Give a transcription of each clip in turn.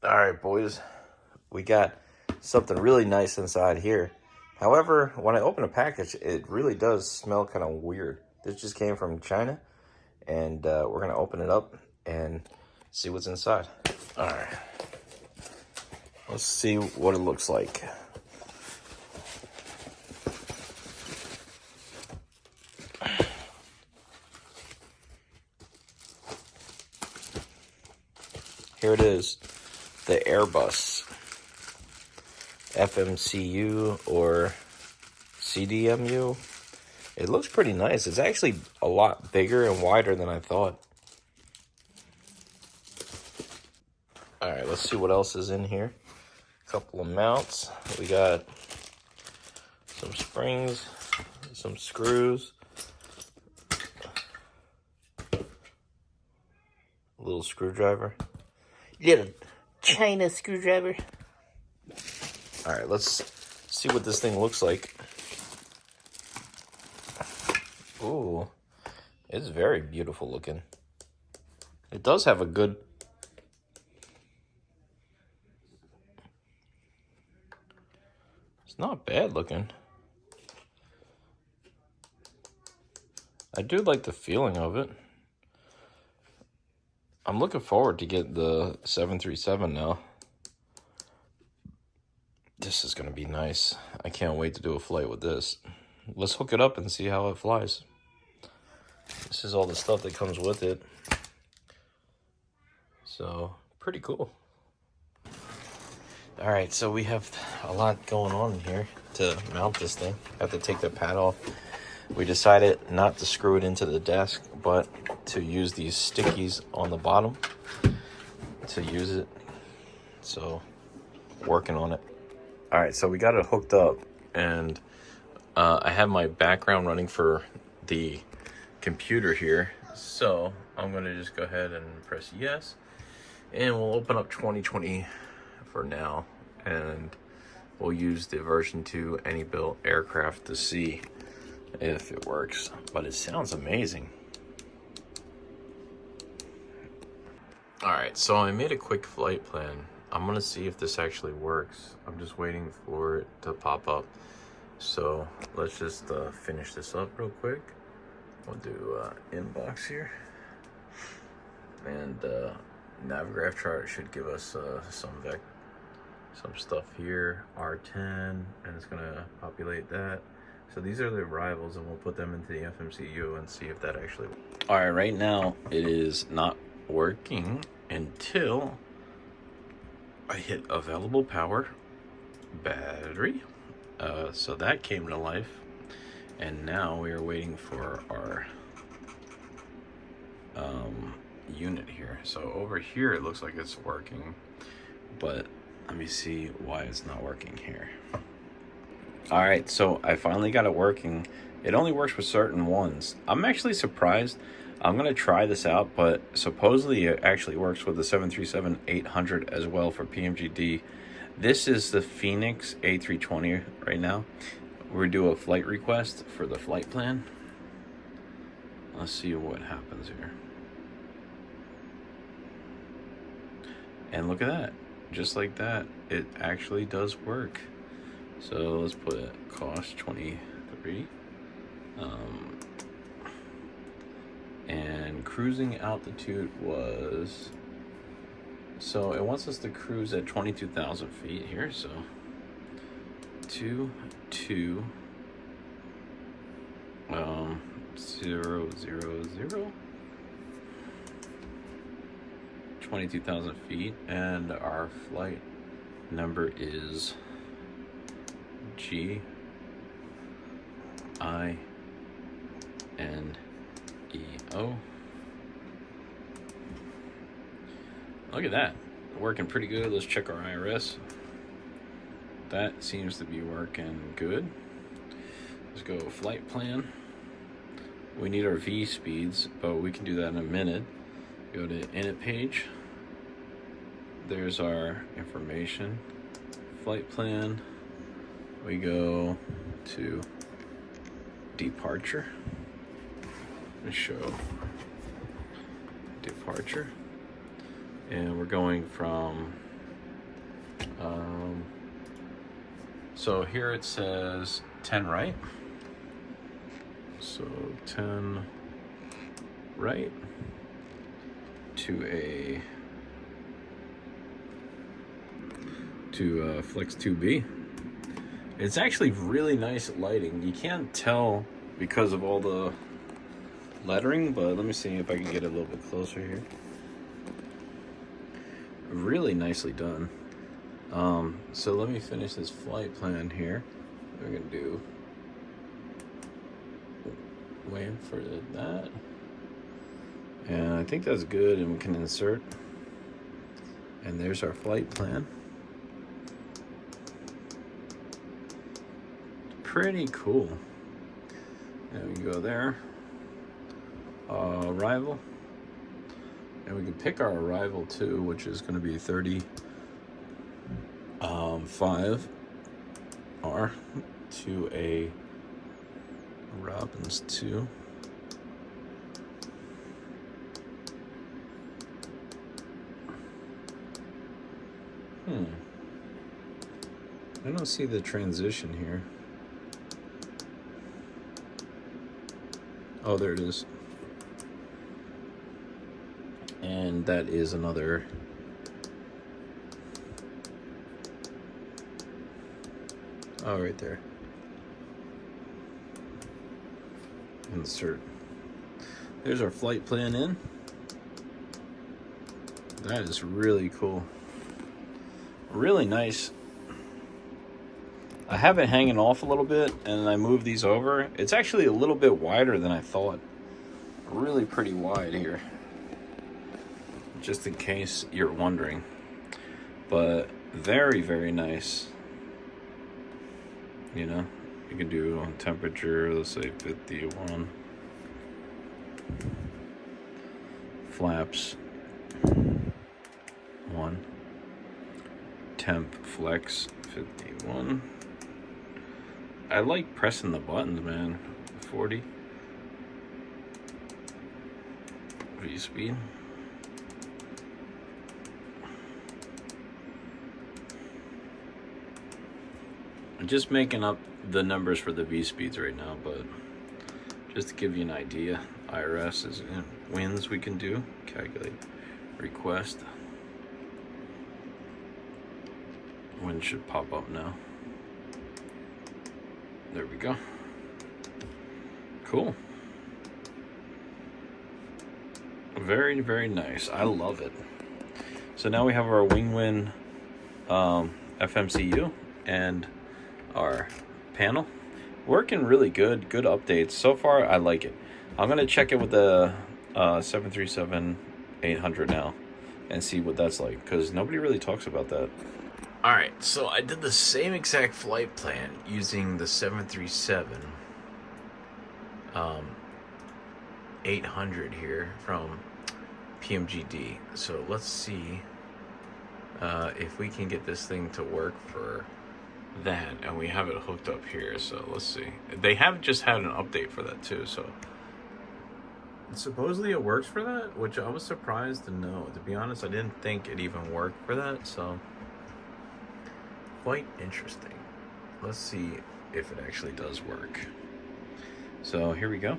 All right, boys, we got something really nice inside here. However, when I open a package, it really does smell kind of weird. This just came from China, and we're gonna open it up and see what's inside. All right, let's see what it looks like. Here it is, the Airbus FMCU or CDMU. It looks pretty nice. It's actually a lot bigger and wider than I thought. All right, let's see what else is in here. A couple of mounts. We got some springs, some screws, a little screwdriver. Little China screwdriver. All right, let's see what this thing looks like. Ooh, it's very beautiful looking. It does have a good... It's not bad looking. I do like the feeling of it. I'm looking forward to get the 737 now. This is gonna be nice. I can't wait to do a flight with this. Let's hook it up and see how it flies. This is all the stuff that comes with it. So, pretty cool. All right, so we have a lot going on in here to mount this thing. I have to take the pad off. We decided not to screw it into the desk, but to use these stickies on the bottom to use it. So, working on it. All right, so we got it hooked up, and I have my background running for the computer here. So I'm gonna just go ahead and press yes, and we'll open up 2020 for now, and we'll use the version 2 any built aircraft to see if it works. But it sounds amazing. All right, so I made a quick flight plan. I'm gonna see if this actually works. I'm just waiting for it to pop up. So let's just finish this up real quick. We'll do inbox here. And Navigraph chart should give us some stuff here. R10, and it's gonna populate that. So these are the arrivals, and we'll put them into the FMCU and see if that actually works. All right, right now it is not working until I hit available power, battery. So that came to life, and now we are waiting for our unit here. So over here it looks like it's working, but let me see why it's not working here. All right, so I finally got it working. It only works with certain ones. I'm actually surprised. I'm gonna try this out, but supposedly it actually works with the 737-800 as well for PMGD. This is the Phoenix A320 right now. We're do a flight request for the flight plan. Let's see what happens here. And look at that, just like that, it actually does work. So let's put cost 23. And cruising altitude was, so it wants us to cruise at 22,000 feet here. So 22 000 22,000 feet, and our flight number is GINEO. Look at that, working pretty good. Let's check our IRS. That seems to be working good. Let's go flight plan. We need our V speeds, but we can do that in a minute. Go to init page. There's our information. Flight plan. We go to departure. Let's show departure. And we're going from So here it says 10 right. So 10 right to flex 2B. It's actually really nice lighting. You can't tell because of all the lettering, but let me see if I can get it a little bit closer here. Really nicely done. So let me finish this flight plan here. We're gonna do wait for that, and I think that's good, and we can insert, and there's our flight plan. Pretty cool. And we can go there, arrival, and we can pick our arrival too, which is going to be 35 R to a Robbins 2. I don't see the transition here. Oh, there it is. And that is another. Oh, right there. Insert. There's our flight plan in. That is really cool. Really nice. I have it hanging off a little bit, and I move these over. It's actually a little bit wider than I thought. Really pretty wide here, just in case you're wondering. But very, very nice. You know, you can do on temperature, let's say 51. Flaps 1. Temp flex 51. I like pressing the buttons, man. 40. V speed. I'm just making up the numbers for the V speeds right now, but just to give you an idea, IRS is wins we can do. Calculate request. Win should pop up now. There we go. Cool. Very, very nice. I love it. So now we have our Winwing FMCU and our panel. Working really good. Good updates. So far, I like it. I'm going to check it with the 737-800 now and see what that's like, because nobody really talks about that. Alright, so I did the same exact flight plan using the 737 800 here from PMGD. So let's see if we can get this thing to work for that, and we have it hooked up here. So let's see. They have just had an update for that too, so supposedly it works for that, which I was surprised to know. To be honest, I didn't think it even worked for that, so quite interesting. Let's see if it actually does work. So here we go.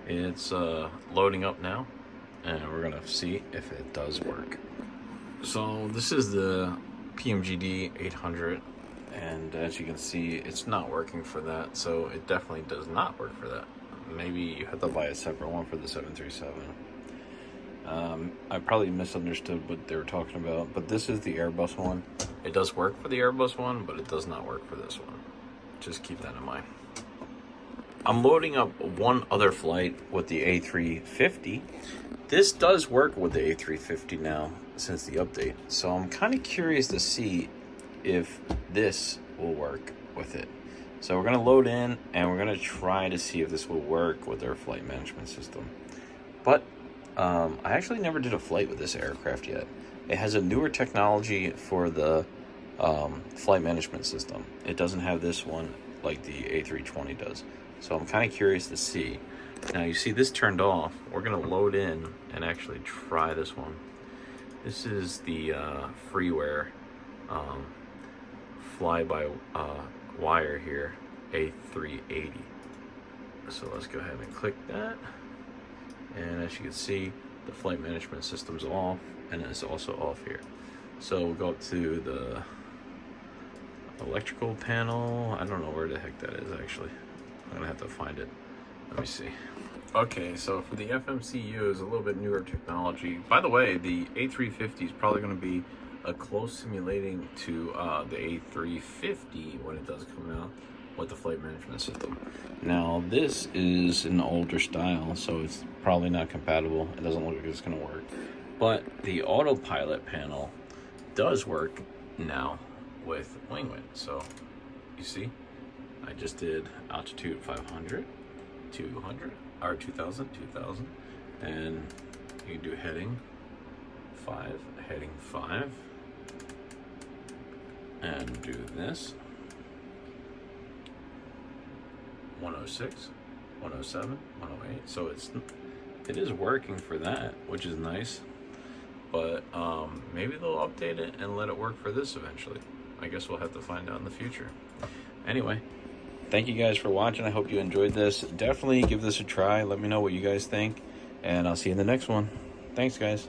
It's loading up now, and we're gonna see if it does work. So this is the PMGD 800, and as you can see, it's not working for that. So it definitely does not work for that. Maybe you have to buy a separate one for the 737. I probably misunderstood what they were talking about, but this is the Airbus one. It does work for the Airbus one, but it does not work for this one. Just keep that in mind. I'm loading up one other flight with the A350. This does work with the A350 now since the update, so I'm kind of curious to see if this will work with it. So we're going to load in, and we're going to try to see if this will work with our flight management system. But I actually never did a flight with this aircraft yet. It has a newer technology for the flight management system. It doesn't have this one like the A320 does. So I'm kind of curious to see. Now you see this turned off. We're going to load in and actually try this one. This is the freeware fly-by-wire here, A380. So let's go ahead and click that. And as you can see, the flight management system's off, and it's also off here. So we'll go up to the electrical panel. I don't know where the heck that is actually. I'm gonna have to find it. Let me see. Okay, so for the FMCU is a little bit newer technology. By the way, the A350 is probably going to be a close simulating to the A350 when it does come out with the flight management system. Now, this is an older style, so it's probably not compatible. It doesn't look like it's going to work. But the autopilot panel does work now with Winwing. So, you see, I just did altitude 500, 200, or 2000, and you can do heading 5, and do this 106, 107, 108. So it is working for that, which is nice. But maybe they'll update it and let it work for this eventually. I guess we'll have to find out in the future. Anyway, thank you guys for watching. I hope you enjoyed this. Definitely give this a try. Let me know what you guys think, and I'll see you in the next one. Thanks, guys.